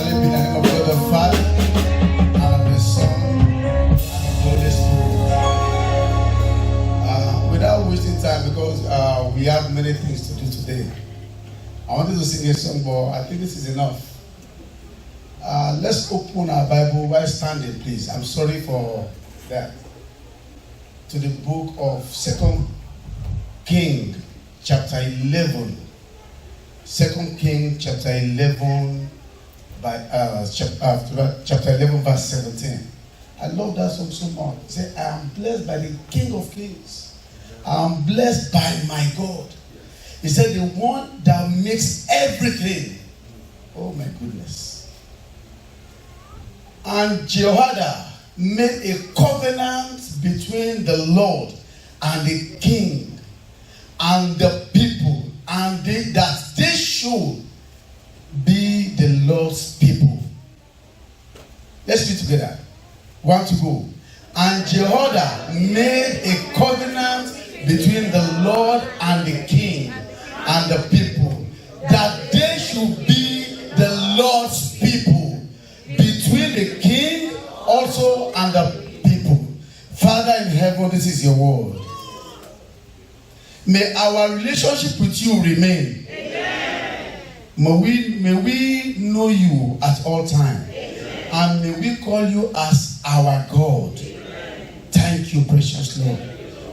Shall it be in the name of God the Father, and of the Son, and of the Holy Spirit. Without wasting time, because we have many things to do today, I wanted to sing a song, but I think this is enough. Let's open our Bible while standing, please. I'm sorry for that. To the book of 2 Kings, chapter 11. 2 Kings, chapter 11, chapter 11, verse 17. I love that song so much. It says, I am blessed by the King of Kings. I am blessed by my God. He said, the one that makes everything. Oh my goodness. And Jehoiada made a covenant between the Lord and the king and the people, and that they should be the Lord's people. Let's read together. 1 to go. And Jehoiada made a covenant between the Lord and the king and the people, that they should be the Lord's people, between the king also and the people. Father in heaven, this is your word. May our relationship with you remain. Amen. May we know you at all times. Amen. And may we call you as our God. Amen. Thank you, precious Lord.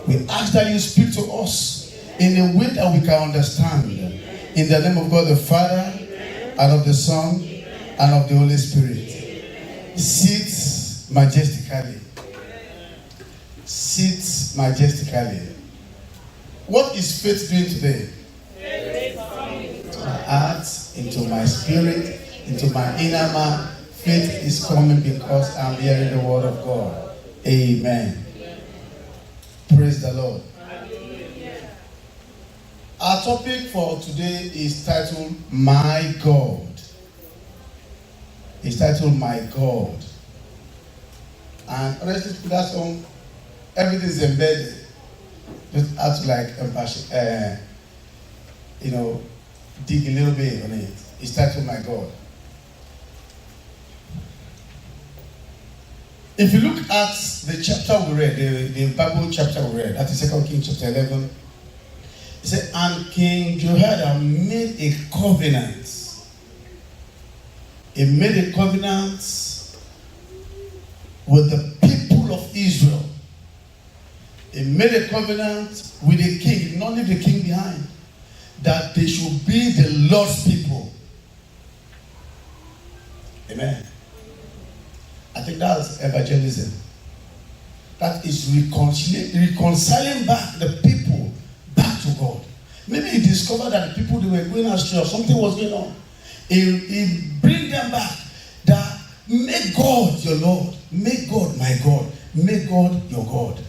We ask that you speak to us in a way that we can understand. Amen. In the name of God the Father, amen, and of the Son, amen, and of the Holy Spirit. Amen. Sit majestically. Sit majestically. What is faith doing today? Into my heart, into my spirit, into my inner man. Faith is coming because I'm hearing the word of God. Amen. Praise the Lord. Our topic for today is titled, My God. It's titled, My God. And honestly, that song, everything is embedded. Just have to dig a little bit on it. It's titled, My God. If you look at the chapter we read, the Bible chapter we read, that is 2 Kings chapter 11, it said, and King Jehoiada made a covenant. He made a covenant with the people of Israel. He made a covenant with the king. He did not leave the king behind. That they should be the Lord's people. Amen. I think that's evangelism. That is reconciling back the people back to God. Maybe he discovered that the people, they were going astray or something was going on. He bring them back. That make God your Lord. Make God my God. Make God your God.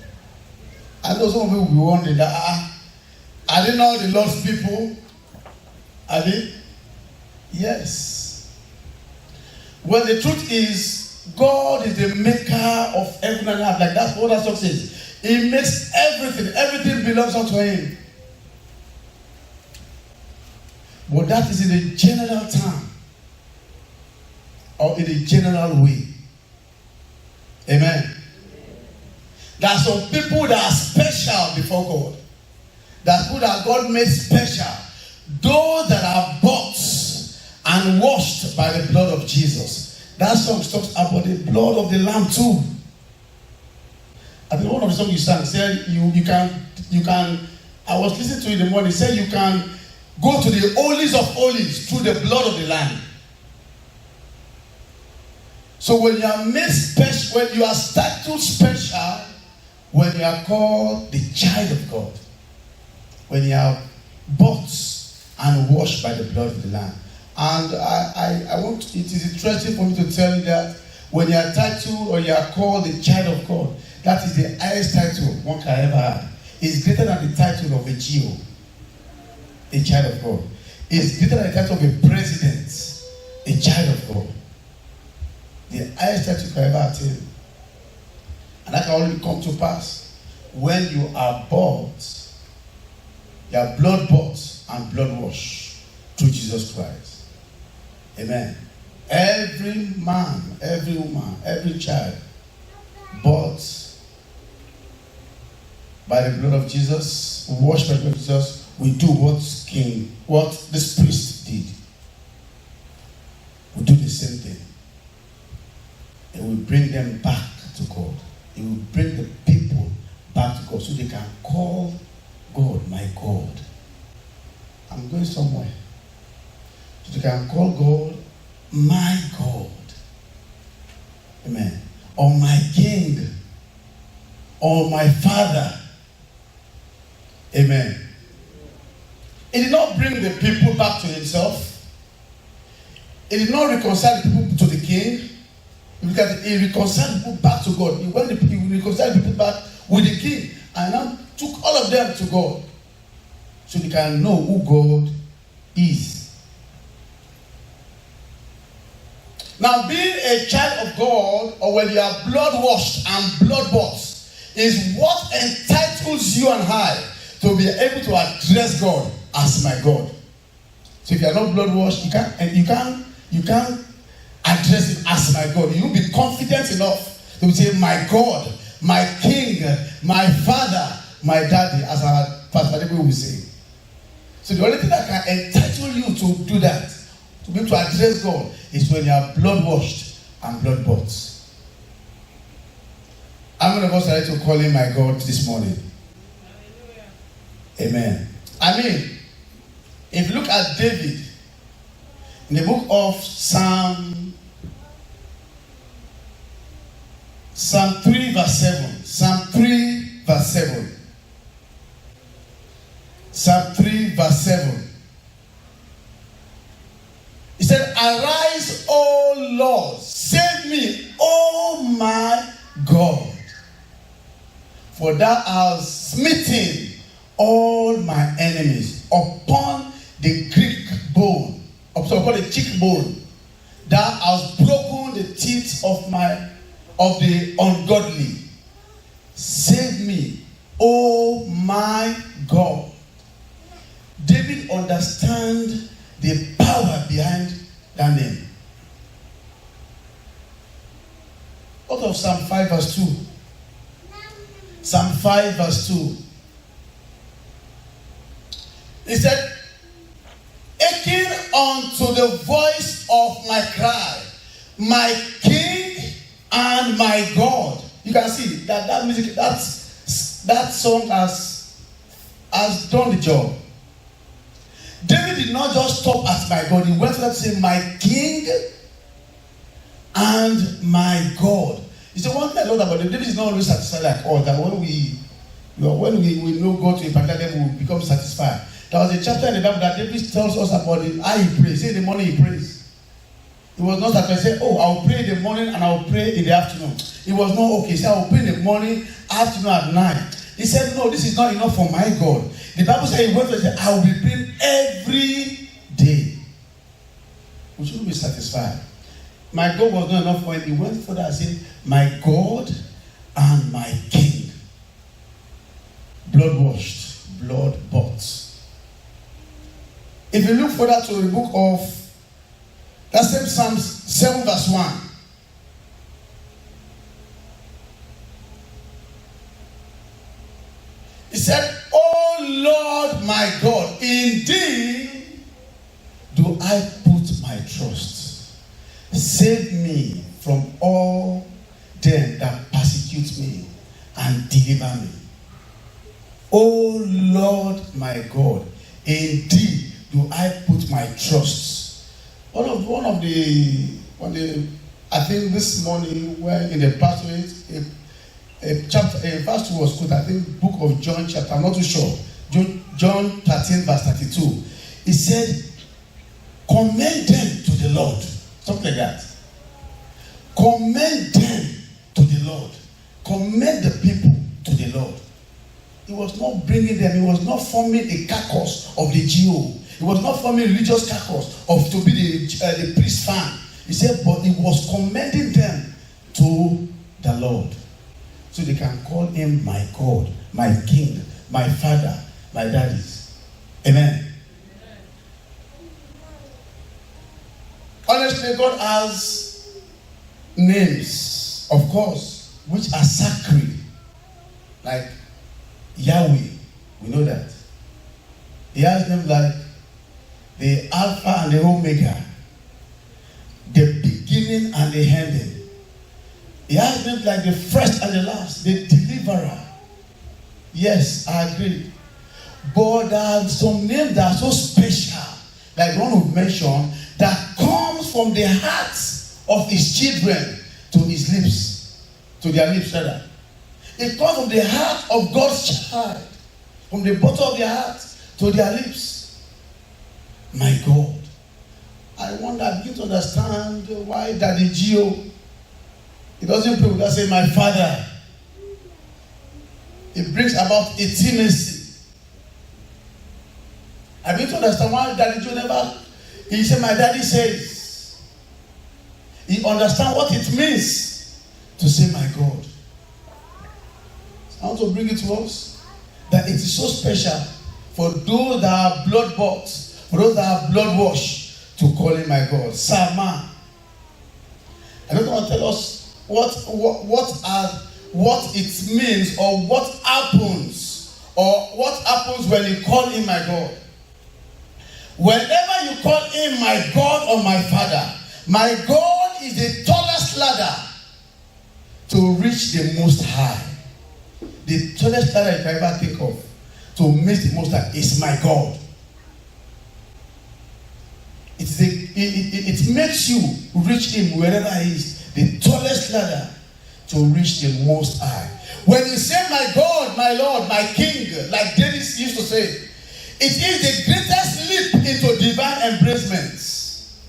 I know some of you will be wondering that, are they not the Lord's people? Are they? Yes. Well, the truth is, God is the maker of heaven and earth. Like that's what that song says. He makes everything. Everything belongs unto him. But that is in a general term. Or in a general way. Amen. There are some people that are special before God. There are people that God made special. Those that are bought and washed by the blood of Jesus. That song talks about the blood of the Lamb too. I think one of the songs you sang said you can. I was listening to it in the morning. Said you can go to the holies of holies through the blood of the Lamb. So when you are made special, when you are statuted special, when you are called the child of God, when you are bought and washed by the blood of the Lamb. And I want, it is interesting for me to tell you that when you are titled or you are called the child of God, that is the highest title one can ever have. It's greater than the title of a GO, a child of God. It's greater than the title of a president, a child of God. The highest title you can ever attain. And that can only come to pass when you are bought, you are blood bought and blood washed through Jesus Christ. Amen. Every man, every woman, every child bought by the blood of Jesus, washed by the blood of Jesus, we do what this priest did. We do the same thing. And we bring them back to God. It will bring the people back to God so they can call God my God. I'm going somewhere. So they can call God my God. Amen. Or my King. Or my Father. Amen. It did not bring the people back to himself. It did not reconcile the people to the King. Because he reconciled people back to God. He reconciled people back with the King. And now took all of them to God. So they can know who God is. Now, being a child of God, or when you are blood washed and blood bought, is what entitles you and I to be able to address God as my God. So if you are not blood washed, you can't address him as my God. You will be confident enough to say, my God, my King, my Father, my Daddy, as our Pastor Debo will say. So the only thing that can entitle you to do that, to be able to address God, is when you are blood washed and blood bought. How many of us are ready to call him my God this morning? Amen. I mean, if you look at David in the book of Psalm 3 verse 7. Psalm 3 verse 7. Psalm 3 verse 7. He said, arise, O Lord, save me, O my God. For thou hast smitten all my enemies upon the Greek bone, upon the cheekbone. Thou hast broken the teeth of the ungodly. Save me, O my God. David understands the power behind that name. What of Psalm 5 verse 2? Psalm 5 verse 2. He said, hearken unto the voice of my cry, my King and my God. You can see that music, that song has done the job. David did not just stop at my God. He went to say, my King and my God. You see, one thing I love about David is not always satisfied like us. That when we know God to a particular level, we become satisfied. There was a chapter in the Bible that David tells us about how he prays. In the morning he prays. He was not satisfied. He said, oh, I'll pray in the morning and I'll pray in the afternoon. It was not okay. He said, I'll pray in the morning, afternoon, at night. He said, no, this is not enough for my God. The Bible says he went to say, I will be praying every day. We shouldn't be satisfied. My God was not enough for him. He went further and said, my God and my King. Blood washed, blood bought. If you look further to the book of, that same Psalm 7 verse 1. He said, oh Lord my God, in thee do I put my trust. Save me from all them that persecute me and deliver me. Oh Lord my God, in thee do I put my trust. One of the I think this morning when in the pastorate a verse was quoted, I think book of John chapter, I'm not too sure. John 13 verse 32. He said, commend them to the Lord. Something like that. Commend them to the Lord. Commend the people to the Lord. He was not bringing them, he was not forming a carcass of the GO. He was not forming a religious carcass to be the priest fan. He said, but he was commending them to the Lord. So they can call him my God, my King, my Father, my Daddies. Amen. Honestly, Actually, God has names, of course, which are sacred. Like Yahweh, we know that. He has names like the Alpha and the Omega, the beginning and the ending. He has names like the first and the last, the deliverer. Yes, I agree. But there are some names that are so special, like one we mentioned, that comes from the hearts of his children to his lips, to their lips rather. It comes from the heart of God's child, from the bottom of their heart to their lips. My God. I wonder, I begin to understand why Daddy Gio, he doesn't pray with us, say, my father. It brings about intimacy. I begin to understand why Daddy Gio never, he said, my daddy says. He understands what it means to say, my God. I want to bring it to us that it is so special for those that are blood bought, for those that are blood washed, to call him my God. Sama. I don't want to tell us what it means or what happens when you call him my God. Whenever you call him my God or my Father, my God is the tallest ladder to reach the Most High. The tallest ladder you can ever think of to meet the Most High is my God. It makes you reach him wherever he is. The tallest ladder to reach the Most High. When you say my God, my Lord, my King, like David used to say, it is the greatest leap into divine embracements.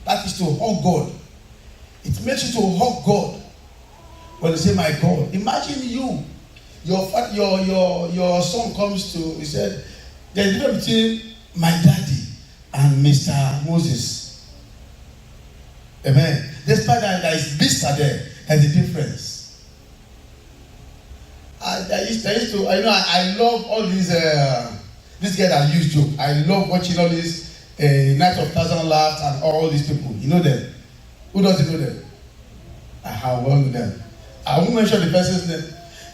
That is to hug God. It makes you to hug God. When you say my God, imagine your son comes to, he said, there's a difference between my daddy and Mr. Moses. Amen. Despite that there is Mr. there's a difference. I love all these this guy that use joke. I love watching all these Night of Thousand Laughs and all these people. You know them? Who doesn't know them? I have one with them. I won't mention the person's name.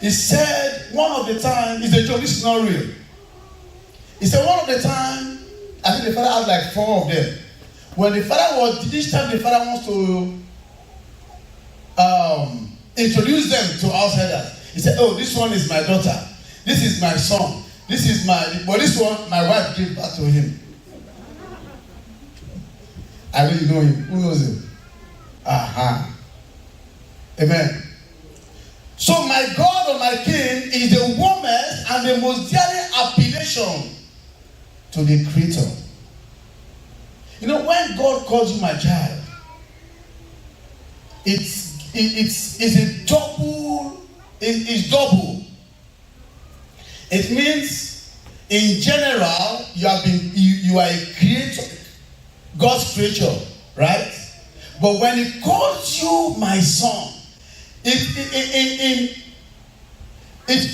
He said one of the time, it's a joke, this is not real. He said one of the time, I think the father had like 4 of them. When the father was, each time the father wants to introduce them to outsiders, he said, oh, this one is my daughter. This is my son. This is but this one, my wife gave back to him. I know you know him. Who knows him? Amen. So my God or my King is the warmest and the most dearly appellation to the Creator. You know, when God calls you my child, it's a double. It's double. It means, in general, you are a creator, God's creature, right? But when He calls you my son, it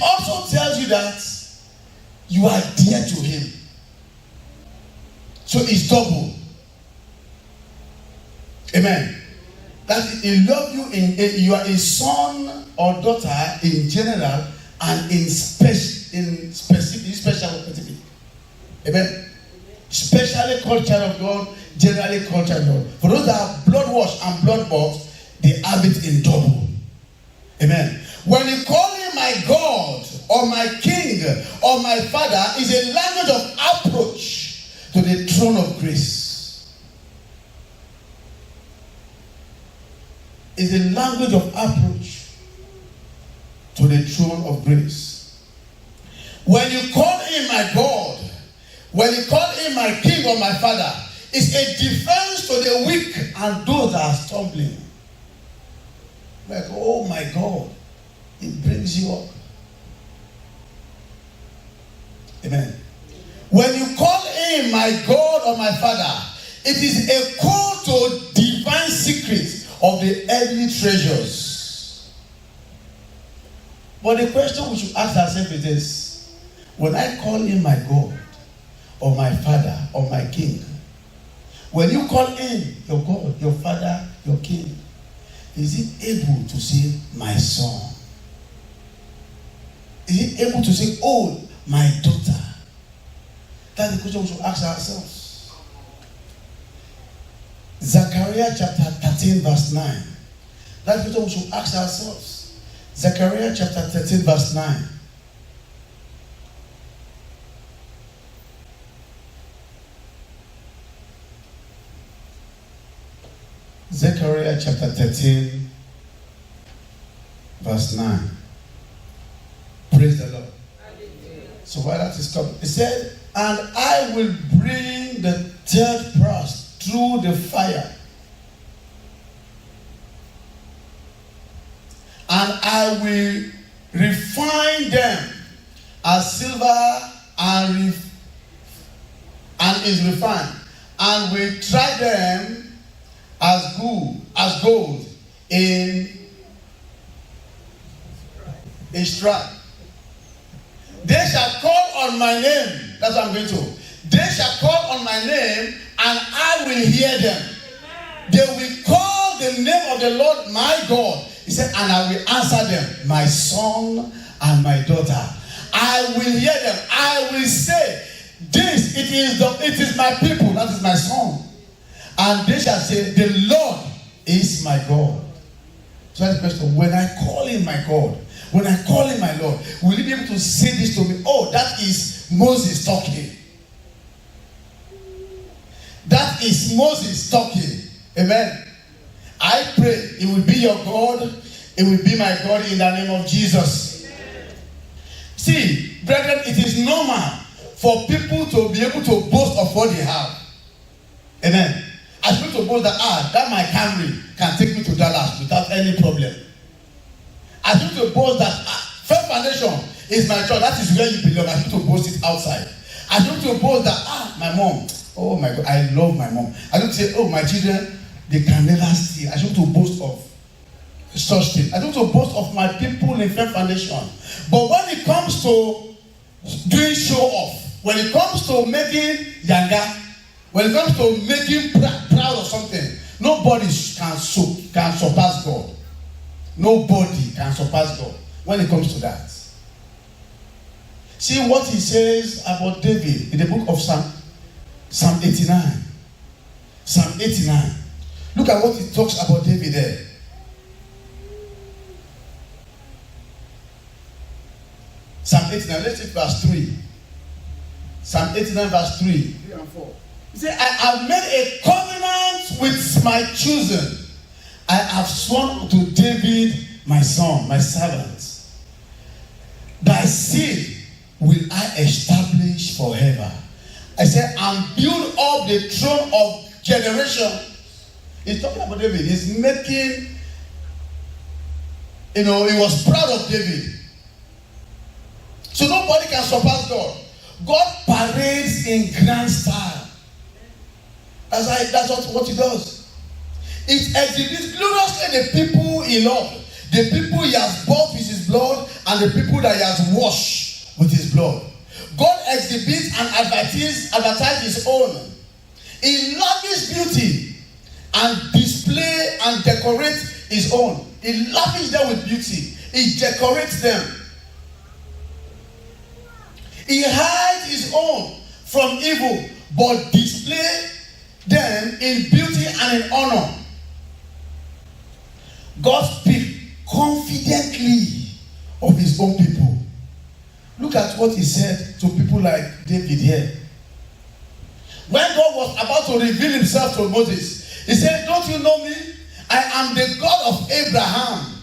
also tells you that you are dear to Him. So it's double. Amen. That He loves you you are a son or daughter in general and in special. Amen. Specially called child of God, generally called child of God. For those that are blood washed and blood bought, they have it in double. Amen. When you call him my God or my King or my Father, is a language of approach to the throne of grace. Is a language of approach to the throne of grace. When you call him my God, when you call him my King or my Father, it's a defense to the weak and those that are stumbling. Like, oh my God, it brings you up. Amen. When you call him my God or my Father, it is a call to divine secrets of the earthly treasures. But the question we should ask ourselves is this: when I call him my God or my Father or my King, When you call him your God, your Father, your King, is he able to say, my son? Is he able to say, oh, my daughter? That's the question we should ask ourselves. Zechariah chapter 13 verse 9. That's the question we should ask ourselves. Zechariah chapter 13 verse 9. Zechariah chapter 13 verse 9. Praise the Lord. So while that is coming, it said, and I will bring the third brass through the fire, and I will refine them as silver and is refined, and will try them as gold in strife. They shall call on my name. That's what I'm going to. They shall call on my name, and I will hear them. They will call the name of the Lord my God. He said, and I will answer them, my son and my daughter. I will hear them. I will say, this, it is my people, that is my son. And they shall say, the Lord is my God. So that's the question. When I call him my God, when I call him my Lord, will he be able to say this to me? Oh, that is Moses talking. That is Moses talking. Amen. I pray it will be your God. It will be my God in the name of Jesus. Amen. See, brethren, it is normal for people to be able to boast of what they have. Amen. I speak to boast that my Camry can take me to Dallas without any problem. I speak to boast that First Foundation is my church. That is where you belong. I speak to boast it outside. I speak to boast that my mom. Oh my God, I love my mom. I don't say, oh, my children, they can never steal. I speak to boast of such things. I don't to boast of my people in First Foundation. But when it comes to doing show off, when it comes to making yanga, when it comes to making proud of something, nobody can surpass God. Nobody can surpass God when it comes to that. See what he says about David in the book of Psalm 89. Psalm 89. Look at what he talks about David there. Psalm 89, let's take verse 3. Psalm 89 verse 3 and 4. He said, I have made a covenant with my chosen. I have sworn to David, my son, my servant. Thy seed will I establish forever. I said, and build up the throne of generations. He's talking about David. He's making, he was proud of David. So nobody can surpass God. God parades in grand style. That's what he does. It exhibits gloriously the people he loves, the people he has bought with his blood, and the people that he has washed with his blood. God exhibits and advertises his own. He lavishes beauty and display and decorates his own. He lavishes them with beauty. He decorates them. He hides his own from evil, but display them in beauty and in honor. God speaks confidently of his own people. Look at what he said to people like David here. When God was about to reveal himself to Moses, he said, don't you know me? I am the God of Abraham.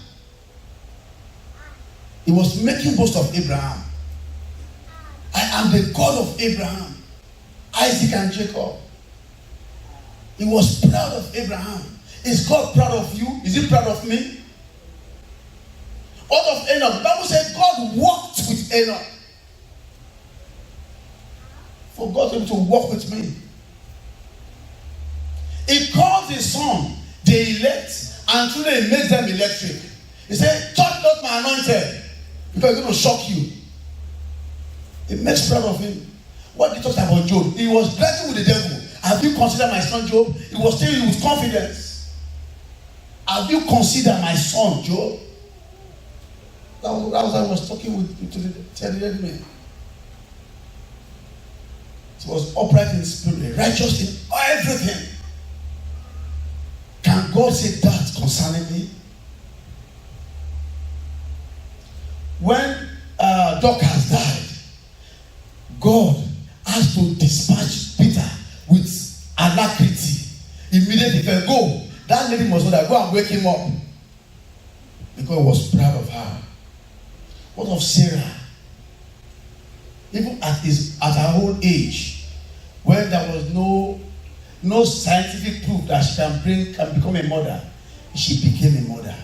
He was making boast of Abraham. I am the God of Abraham, Isaac and Jacob. He was proud of Abraham. Is God proud of you? Is he proud of me? What of Enoch? The Bible said God walked with Enoch. For God to walk with me. He calls his son the elect, and truly he makes them electric. He said, touch not my anointed, because it's going to shock you. It makes proud of him. What he talked about Job, he was drinking with the devil, Have you considered my son Job? He was telling you with confidence. Have you considered my son Job? That was I was talking to the enemy. He was upright in spirit, righteous in everything. Can God say that concerning me? When Dorcas died, God has to dispatch Peter with alacrity. Immediately, he go. That lady must know that. Go and wake him up. Because he was proud of her. What of Sarah? Even at her old age, when there was no scientific proof that she can become a mother, she became a mother.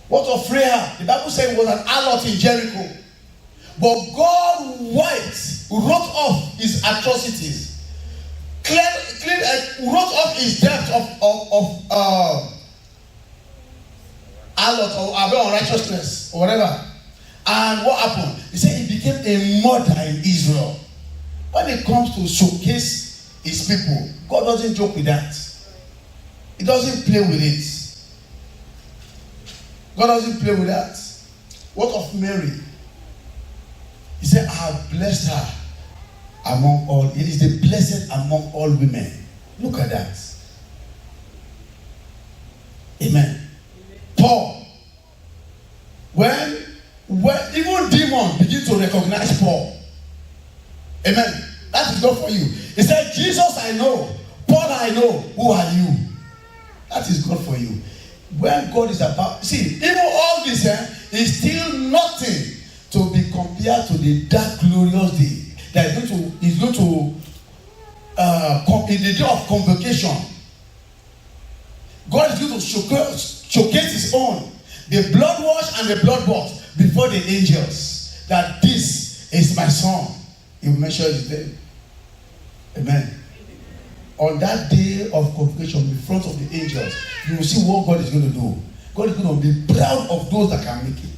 What of Rahab? The Bible said it was an harlot in Jericho. But God wrote off his atrocities, wrote off his debt of harlot or unrighteousness or whatever. And what happened? He said he became a mother in Israel. When it comes to showcase his people, God doesn't joke with that. He doesn't play with it. God doesn't play with that. What of Mary? He said, I have blessed her among all. It is the blessed among all women. Look at that. Amen. Paul. When even demons begin to recognize Paul. Amen. That is God for you. He said, Jesus I know. Paul I know. Who are you? That is God for you. When God is about, see, even all this is still nothing to be compared to the dark glorious day that is going to in the day of convocation. God is going to showcase his own, the blood wash and the blood bought before the angels, that this is my son. He will measure his name. Amen. On that day of convocation in front of the angels, you will see what God is going to do. God is going to be proud of those that can make it.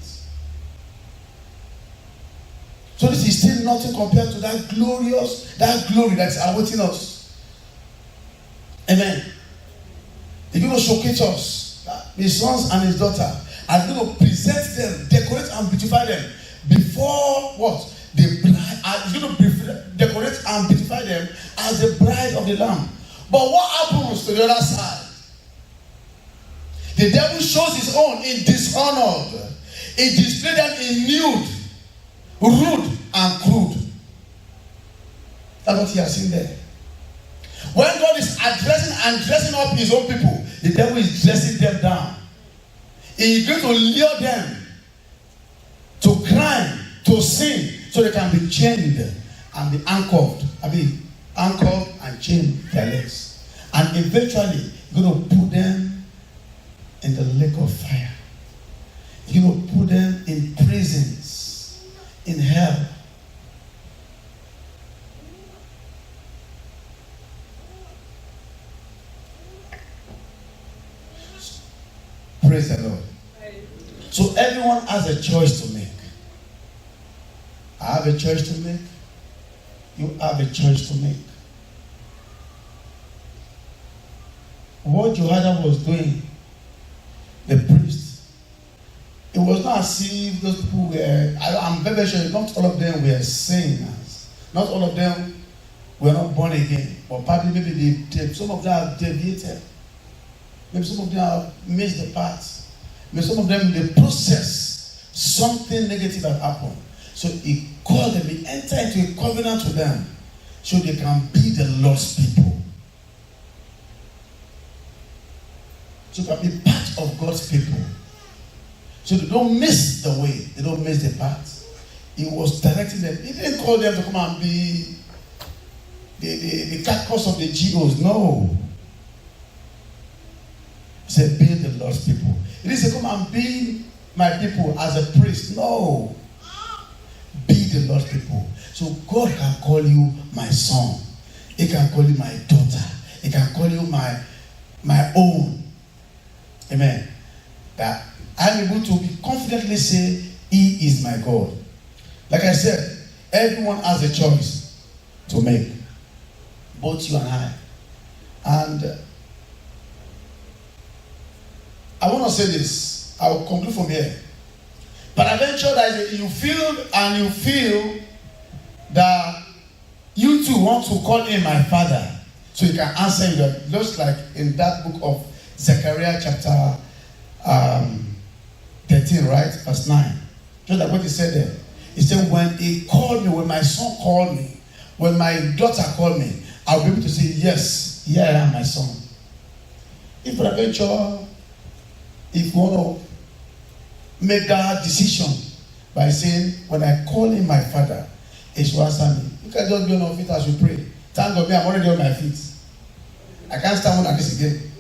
So this is still nothing compared to that glory that is awaiting us. Amen. He's going to showcase us, his sons and his daughter, and he's going to present them, decorate and beautify them before what? The bride. He's going to decorate and beautify them as the bride of the Lamb. But what happens to the other side? The devil shows his own in dishonor. He displays them in nude, rude, and crude. That's what he has seen there. When God is addressing and dressing up his own people, the devil is dressing them down. He is going to lure them to crime, to sin, so they can be chained and be anchored. Anchored and chained their legs. And eventually, you're going to put them in the lake of fire. You're going to put them in prisons, in hell. Praise the Lord. So everyone has a choice to make. I have a choice to make. You have a choice to make. What Jehoiada was doing, the priest, it was not as if those people were, I'm very sure not all of them were sinners. Not all of them were not born again. Or probably maybe some of them have deviated. Maybe some of them have missed the path. Maybe some of them, in the process, something negative had happened. So he called them, he entered into a covenant with them so they can be the Lord's people. So they can be part of God's people. So they don't miss the way, they don't miss the path. He was directing them. He didn't call them to come and be the carcass of the GOs. No. He said, be the Lord's people. He didn't say, come and be my people as a priest. No. Be the Lord's people. So God can call you my son. He can call you my daughter. He can call you my own. Amen. That I'm able to be confidently say, He is my God. Like I said, everyone has a choice to make. both you and I. And I want to say this. I will conclude from here. But eventually, that you feel that you too want to call him my father, so he can answer you. That just like in that book of Zechariah chapter 13, right, verse 9. Just like what he said there. He said, when he called me, when my son called me, when my daughter called me, I'll be able to say, yes, here I am, my son. If eventually, if you want to make that decision by saying, when I call him my father, he should answer me. You can't just be on your feet as you pray. Thank God, me, I'm already on my feet. I can't stand on like this again.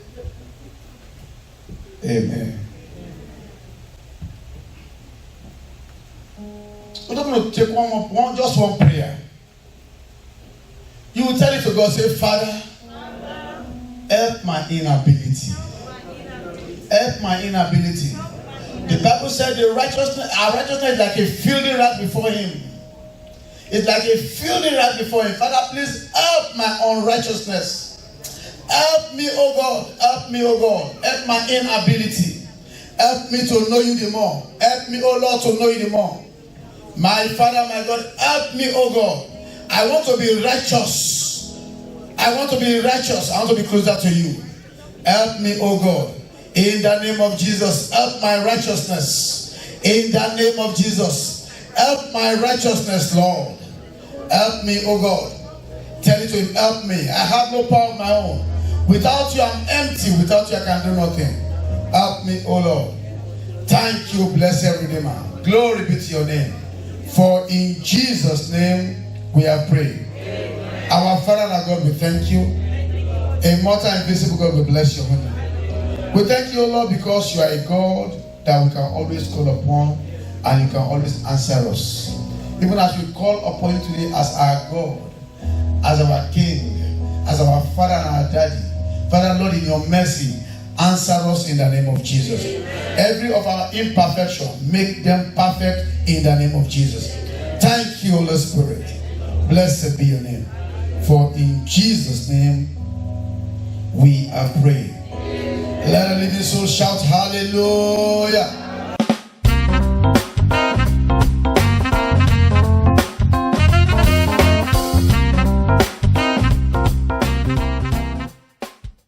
Amen. We're not going to take just one prayer. You will tell it to God, say, Father, help my inability. Help my inability. The Bible said our righteousness is like a filthy rat before him. It's like a filthy rat before him. Father, please help my unrighteousness. Help me, oh God. Help me, oh God. Help my inability. Help me to know you the more. Help me, oh Lord, to know you the more. My Father, my God, help me, oh God. I want to be righteous. I want to be righteous. I want to be closer to you. Help me, oh God. In the name of Jesus, help my righteousness. In the name of Jesus, help my righteousness, Lord. Help me, oh God. Tell it to him, help me. I have no power of my own. Without you, I'm empty. Without you, I can do nothing. Help me, oh Lord. Thank you, bless every day, man. Glory be to your name. For in Jesus' name we are praying. Amen. Our Father and our God, we thank you. Immortal and invisible God, we bless your name. We thank you, O Lord, because you are a God that we can always call upon and you can always answer us. Even as we call upon you today as our God, as our King, as our Father and our Daddy. Father, Lord, in your mercy, answer us in the name of Jesus. Every of our imperfection, make them perfect in the name of Jesus. Thank you, Holy Spirit. Blessed be your name. For in Jesus' name we are praying. Let a living soul shout hallelujah.